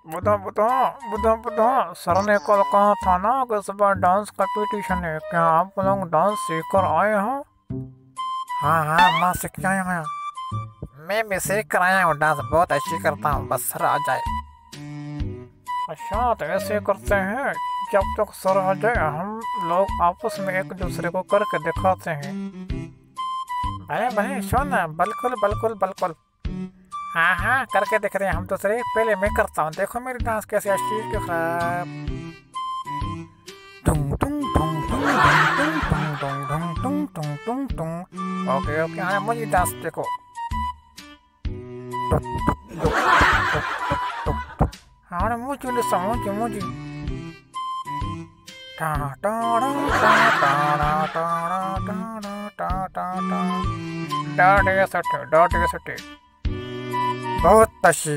बुधा बुधा बुधा बुधा sir ने कल कहा था ना कि इस बार डांस कंपटीशन है, क्या आप लोग डांस सीख कर आए हो? हाँ हाँ, मैं सीख के आया हूँ। मैं भी सीख कर आया हूँ, डांस बहुत अच्छी करता हूँ, बस सर आ जाए। अच्छा तो ऐसे करते हैं, जब तक सर आ जाए हम लोग आपस में एक दूसरे को करके दिखाते हैं। भले भले, शो ना, बिल्कुल बिल्कुल बिल्कुल। हाँ हाँ, करके दिख रहे हैं हम दूसरे। पहले मैं करता हूँ, देखो मेरी डांस कैसी अच्छी क्यों खराब। टुंग टुंग टुंग टुंग टुंग टुंग टुंग टुंग टुंग टुंग टुंग टुंग। ओके ओके, हाँ मुझे डांस देखो। टुक टुक टुक टुक टुक टुक। हाँ मुझे मुझे मुझे टा टा टा टा टा टा टा टा टा टा। डाटे सटे, डाटे सटे। बहुत अच्छी।